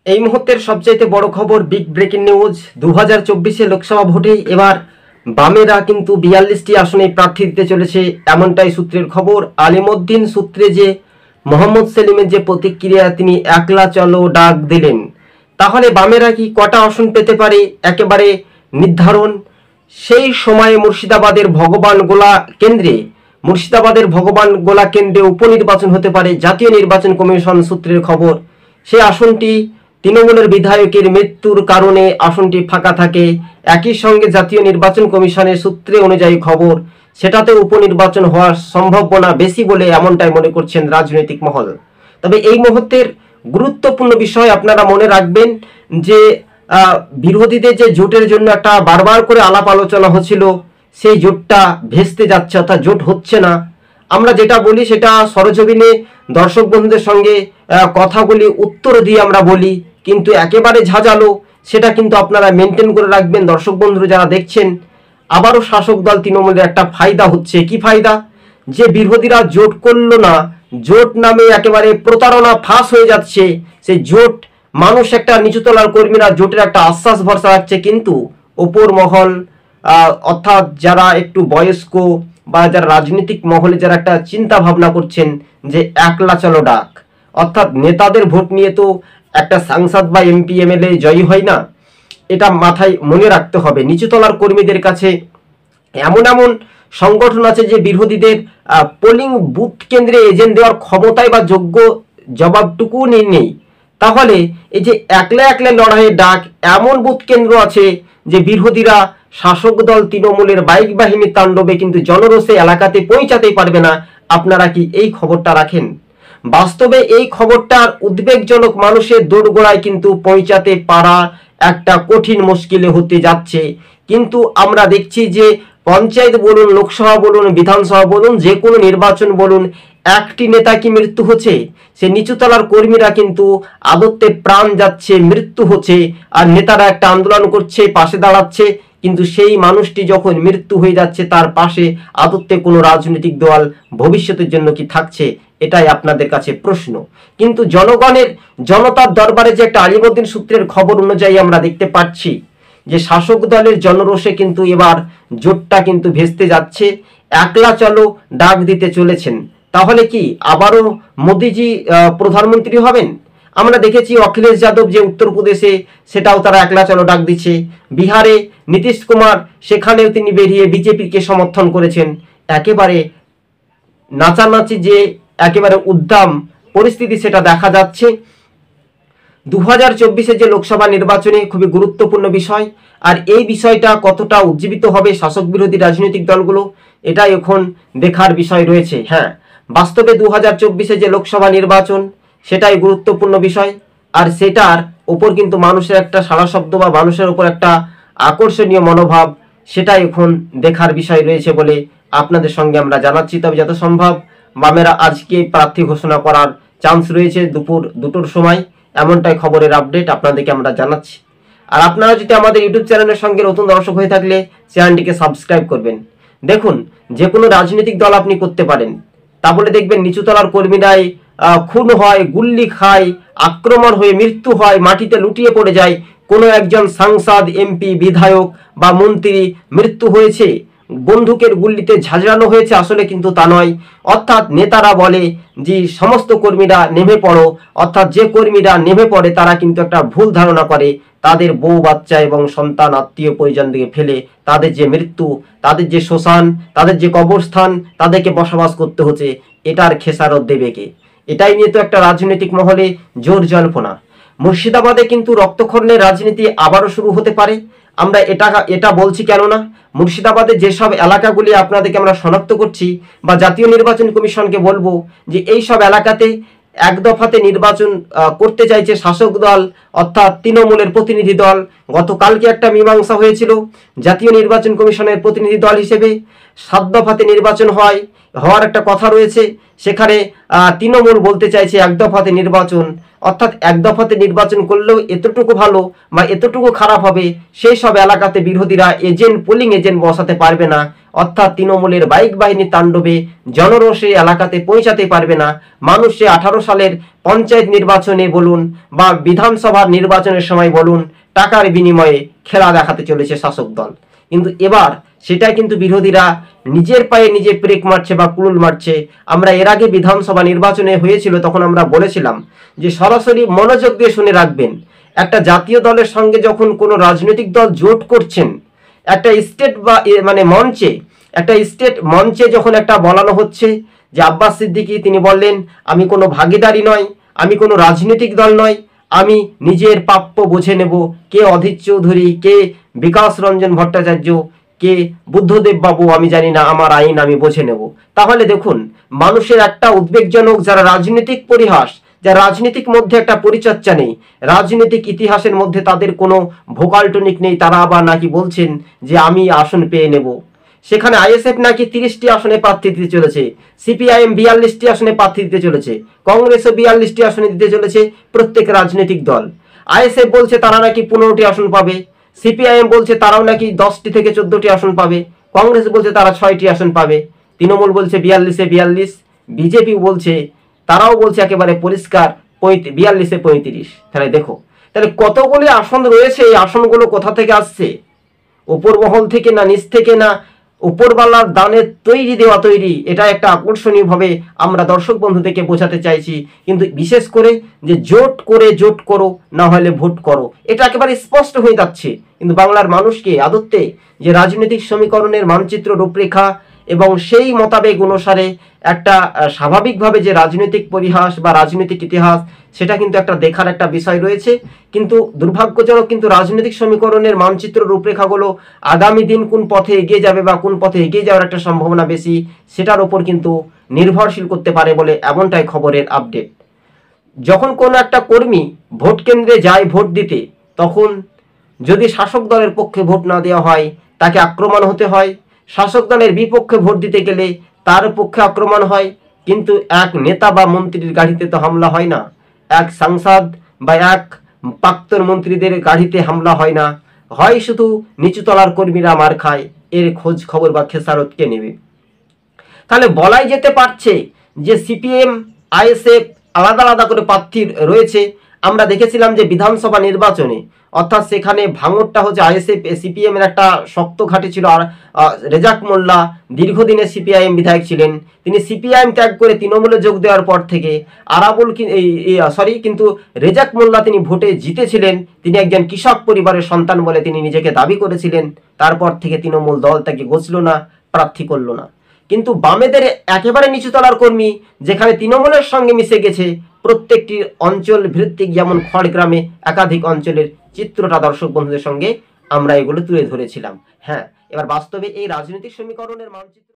এই মুহূর্তের সবচাইতে বড় খবর, বিগ ব্রেকিং নিউজ। 2024 লোকসভা ভোটে এবার বামেরা কিন্তু 42টি আসনে প্রার্থী দিতে চলেছে, এমনটাই সূত্রের খবর। আলিমুদ্দিন সূত্রে যে মোহাম্মদ সেলিমের যে প্রতিক্রিয়া, তিনি একলা চলো ডাক দিলেন, তাহলে বামেরা কি কটা আসন পেতে পারে একেবারে নির্ধারণ। সেই সময়ে মুর্শিদাবাদের ভগবান গোলা কেন্দ্রে উপনির্বাচন হতে পারে। জাতীয় নির্বাচন কমিশন সূত্রের খবর, সেই আসনটি তৃণমূলের বিধায়কের মৃত্যুর কারণে আসনটি ফাঁকা থাকে। একই সঙ্গে জাতীয় নির্বাচন কমিশনের সূত্রে অনুযায়ী খবর, সেটাতে উপনির্বাচন হওয়ার সম্ভাবনা বেশি বলে এমনটাই মনে করছেন রাজনৈতিক মহল। তবে এই মুহূর্তের গুরুত্বপূর্ণ বিষয় আপনারা মনে রাখবেন যে বিরোধীদের যে জোটের জন্য একটা বারবার করে আলাপ আলোচনা হচ্ছিল, সেই জোটটা ভেস্তে যাচ্ছে, অর্থাৎ জোট হচ্ছে না। আমরা যেটা বলি সেটা সরজমিনে দর্শক বন্ধুদের সঙ্গে কথা বলি, উত্তর দিয়ে আমরা বলি, কিন্তু একেবারে ঝাঁঝালো সেটা কিন্তু আপনারা মেনটেন করে রাখবেন। দর্শক বন্ধুরা যারা দেখছেন, আবারও শাসক দল তৃণমূলের একটা ফায়দা হচ্ছে। কি ফায়দা? যে বিরোধীরা জোট করলো না, জোট নামে একেবারে প্রতারণা ফাঁস হয়ে যাচ্ছে, সেই জোট মানুষ একটা নিচুতলার কর্মীরা জোটের একটা আশ্বাস ভরসা রাখছে, কিন্তু ওপর মহল অর্থাৎ যারা একটু বয়স্ক বা যারা রাজনৈতিক মহলে যারা একটা চিন্তা ভাবনা করছেন যে একলা চলো ডাক, অর্থাৎ নেতাদের ভোট নিয়ে তো একটা সাংসদ বা এমপি এমএলএ জয়ী হয় না, এটা মাথায় মনে রাখতে হবে। নিচুতলার কর্মীদের কাছে এমন এমন সংগঠন আছে যে বিরোধীদের পোলিং বুথ কেন্দ্রে এজেন্ট দেওয়ার ক্ষমতায় বা যোগ্য জবাবটুকু নেই। তাহলে এই যে একলা একলা লড়াইয়ের ডাক, এমন বুথ কেন্দ্র আছে যে বিরোধীরা শাসক দল তৃণমূলের বাইক বাহিনীর তাণ্ডবে কিন্তু জনরোষে এলাকাতে পৌঁছাতেই পারবে না। আপনারা কি এই খবরটা রাখেন? বাস্তবে এই খবরটার উদ্বেগজনক, মানুষের দোরগোড়ায় কিন্তু পৌঁছাতে পারা একটা কঠিন মুশকিলে হতে যাচ্ছে। কিন্তু আমরা দেখছি যে পঞ্চায়েত বলুন, লোকসভা বলুন, বিধানসভা বলুন, যে কোনো নির্বাচন বলুন, একটি নেতা কি মৃত্যু হচ্ছে, সে নিচুতলার কর্মীরা কিন্তু আদতে প্রাণ যাচ্ছে, মৃত্যু হচ্ছে, আর নেতারা একটা আন্দোলন করছে, পাশে দাঁড়াচ্ছে, কিন্তু সেই মানুষটি যখন মৃত্যু হয়ে যাচ্ছে, তার পাশে আদতে কোনো রাজনৈতিক দল ভবিষ্যতের জন্য কি থাকছে, এটাই আপনাদের কাছে প্রশ্ন। কিন্তু জনতার দরবারে যে একটা আলিমুদ্দিন সূত্রের খবর অনুযায়ী আমরা দেখতে পাচ্ছি যে শাসক দলের জনরোষে কিন্তু এবার জোটটা কিন্তু ভেস্তে যাচ্ছে। একলা চলো ডাক দিতে চলেছেন, তাহলে কি আবারও মোদিজি প্রধানমন্ত্রী হবেন? আমরা দেখেছি অখিলেশ যাদব যে উত্তরপ্রদেশে, সেটাও তারা একলা চলো ডাক দিচ্ছে। বিহারে নীতিশ কুমার, সেখানেও তিনি বেরিয়ে বিজেপিকে সমর্থন করেছেন। একেবারে নাচানাচি যে একেবারে উদ্দাম পরিস্থিতি, সেটা দেখা যাচ্ছে। 2024 যে লোকসভা নির্বাচনে খুবই গুরুত্বপূর্ণ বিষয়, আর এই বিষয়টা কতটা উজ্জীবিত হবে শাসক বিরোধী রাজনৈতিক দলগুলো, এটাই এখন দেখার বিষয় রয়েছে। হ্যাঁ, বাস্তবে 2024 যে লোকসভা নির্বাচন, সেটাই গুরুত্বপূর্ণ বিষয়, আর সেটার ওপর কিন্তু মানুষের একটা সাড়া শব্দ বা মানুষের উপর একটা আকর্ষণীয় মনোভাব, সেটাই এখন দেখার বিষয় রয়েছে বলে আপনাদের সঙ্গে আমরা জানাচ্ছি। তবে যত সম্ভব বামেরা আজকে প্রার্থী ঘোষণা করার চান্স রয়েছে দুপুর 2টোর সময়, এমনটাই খবরের আপডেট আপনাদেরকে আমরা জানাচ্ছি। আর আপনারা যদি আমাদের ইউটিউব চ্যানেলের সঙ্গে নতুন দর্শক হয়ে থাকলে চ্যানেলটিকে সাবস্ক্রাইব করবেন। দেখুন, যে কোনো রাজনৈতিক দল আপনি করতে পারেন, তা বলে দেখবেন নিচুতলার কর্মীরাই খুন হয়, গুল্লি খায়, আক্রমণ হয়ে মৃত্যু হয়, মাটিতে লুটিয়ে পড়ে যায়, কোনো একজন সাংসদ, এমপি, বিধায়ক বা মন্ত্রী মৃত্যু হয়েছে, বন্দুকের গুল্লিতে ঝাঁঝরানো হয়েছে, আসলে কিন্তু তা নয়। অর্থাৎ নেতারা বলে যে সমস্ত কর্মীরা নেমে পড়ো, অর্থাৎ যে কর্মীরা নেমে পড়ে তারা কিন্তু একটা ভুল ধারণা করে তাদের বউ বাচ্চা এবং সন্তান আত্মীয় পরিজন দিকে ফেলে তাদের যে মৃত্যু, তাদের যে শ্মশান, তাদের যে কবরস্থান, তাদেরকে বসবাস করতে হচ্ছে, এটার খেসারত দেবে কে? এটাই নিয়ে তো একটা রাজনৈতিক মহলে জোর জল্পনা। মুর্শিদাবাদে কিন্তু রক্তক্ষরণের রাজনীতি আবারও শুরু হতে পারে। আমরা এটা বলছি কেননা, মুর্শিদাবাদের যেসব এলাকাগুলি আপনাদেরকে আমরা শনাক্ত করছি, বা জাতীয় নির্বাচন কমিশনকে বলবো যে এই সব এলাকাতে এক দফাতে নির্বাচন করতে চাইছে শাসক দল, অর্থাৎ তৃণমূলের প্রতিনিধি দল। গতকালকে একটা মীমাংসা হয়েছিল, জাতীয় নির্বাচন কমিশনের প্রতিনিধি দল হিসেবে 7 দফাতে নির্বাচন হওয়ার একটা কথা রয়েছে। সেখানে তৃণমূল বলতে চাইছে এক দফাতে নির্বাচন, অর্থাৎ এক দফাতে নির্বাচন করলেও এতটুকু ভালো বা এতটুকু খারাপ হবে, সেই সব এলাকাতে বিরোধীরা পোলিং এজেন্ট বসাতে পারবে না, অর্থাৎ তৃণমূলের বাইক বাহিনী তাণ্ডবে জনরোষে এলাকাতে পৌঁছাতে পারবে না। মানুষে 18 সালের পঞ্চায়েত নির্বাচনে বলুন বা বিধানসভার নির্বাচনের সময় বলুন, টাকার বিনিময়ে খেলা দেখাতে চলেছে শাসক দল। কিন্তু এবার সেটাই কিন্তু বিরোধীরা নিজের পায়ে নিজে ব্রেক মারছে বা কুলুল মারছে। আমরা এর আগে বিধানসভা নির্বাচনে হয়েছিল, তখন আমরা বলেছিলাম যে সরাসরি মনোযোগ দিয়ে শুনে রাখবেন, একটা জাতীয় দলের সঙ্গে যখন কোনো রাজনৈতিক দল জোট করছেন, একটা স্টেট বা মানে স্টেট মঞ্চে যখন একটা বলানো হচ্ছে যে আব্বাস সিদ্দিকী তিনি বললেন আমি কোনো ভাগীদারি নয়, আমি কোনো রাজনৈতিক দল নয়, আমি নিজের প্রাপ্য বুঝে নেব, কে অধীর চৌধুরী, কে বিকাশ রঞ্জন ভট্টাচার্য, কে বুদ্ধদেব বাবু আমি জানি না, আমার আইন আমি বুঝে নেব। তাহলে দেখুন, মানুষের একটা উদ্বেগজনক, যারা রাজনৈতিক পরিহাস, যার রাজনীতিক মধ্যে একটা পরিচর্চা নেই, রাজনৈতিক ইতিহাসের মধ্যে তাদের কোনো ভোকাল টনিক নেই, তারা আবার নাকি বলছেন যে আমি আসন পেয়ে নেব। সেখানে আইএসএফ নাকি 30টি আসনে প্রার্থী দিতে চলেছে, সিপিআইএম 42টি আসনে প্রার্থী দিতে চলেছে, কংগ্রেসও 42টি আসনে দিতে চলেছে, প্রত্যেক রাজনৈতিক দল। আইএসএফ বলছে তারা নাকি 15টি আসন পাবে, সিপিআইএম বলছে তারাও নাকি 10টি থেকে 14টি আসন পাবে, কংগ্রেস বলছে তারা 6টি আসন পাবে, তৃণমূল বলছে 42-এ 42, বিজেপি বলছে, তারাও বলছে একেবারে পরিষ্কার 42-এ 35। তাহলে দেখো, তাহলে কতগুলি আসন রয়েছে, এই আসনগুলো কোথা থেকে আসছে? উপর মহল থেকে না নিচ থেকে না উপরওয়ালার দানে তৈরি? এটা একটা আকর্ষণীয় ভাবে আমরা দর্শক বন্ধুদেরকে বোঝাতে চাইছি। কিন্তু বিশেষ করে যে জোট করো, না হলে ভোট করো, এটা একেবারে স্পষ্ট হয়ে যাচ্ছে। কিন্তু বাংলার মানুষকে আদতে যে রাজনৈতিক সমীকরণের মানচিত্র রূপরেখা এবং সেই মোতাবেক অনুসারে একটা স্বাভাবিকভাবে যে রাজনৈতিক পরিহাস বা রাজনৈতিক ইতিহাস, সেটা কিন্তু একটা দেখার একটা বিষয় রয়েছে। কিন্তু দুর্ভাগ্যজনক, কিন্তু রাজনৈতিক সমীকরণের মানচিত্র রূপরেখাগুলো আগামী দিন কোন পথে এগিয়ে যাবে বা কোন পথে এগিয়ে যাওয়ার একটা সম্ভাবনা বেশি, সেটার উপর কিন্তু নির্ভরশীল করতে পারে বলে এমনটাই খবরের আপডেট। যখন কোনো একটা কর্মী ভোট কেন্দ্রে যায় ভোট দিতে, তখন যদি শাসক দলের পক্ষে ভোট না দেওয়া হয় তাকে আক্রমণ হতে হয়, শাসক দলের বিপক্ষে ভোট দিতে গেলে তার পক্ষে আক্রমণ হয়। কিন্তু এক নেতা বা মন্ত্রীর গাড়িতে তো হামলা হয় না, এক সাংসদ বা এক প্রাক্তন মন্ত্রীদের গাড়িতে হামলা হয় না, হয় শুধু নিচুতলার কর্মীরা মার খায়। এর খোঁজ খবর বা খেসারত কে নেবে? তাহলে বলাই যেতে পারছে যে সিপিএম আইএসএফ আলাদা আলাদা করে প্রার্থী রয়েছে। আমরা দেখেছিলাম যে বিধানসভা নির্বাচনে, অর্থাৎ সেখানে ভাঙরটা হচ্ছে আইএসএফ সিপিএম এর একটা শক্ত ঘাঁটি ছিল। আর রেজাক মোল্লা দীর্ঘদিনের সিপিআইএম বিধায়ক ছিলেন, তিনি সিপিআইএম ত্যাগ করে তৃণমূলে যোগ দেওয়ার পর থেকে কিন্তু রেজাক মোল্লা তিনি ভোটে জিতেছিলেন, তিনি একজন কৃষক পরিবারের সন্তান বলে তিনি নিজেকে দাবি করেছিলেন। তারপর থেকে তৃণমূল দল তাকে ঘষল না, প্রার্থী করল না। কিন্তু বামেদের একেবারে নিচুতলার কর্মী, যেখানে তৃণমূলের সঙ্গে মিশে গেছে, প্রত্যেকটি অঞ্চল ভিত্তিক, যেমন খড়গ্রামে একাধিক অঞ্চলের চিত্রটা দর্শক বন্ধুদের সঙ্গে আমরা এগুলো তুলে ধরেছিলাম। হ্যাঁ, এবার বাস্তবে এই রাজনৈতিক সমীকরণের মানচিত্র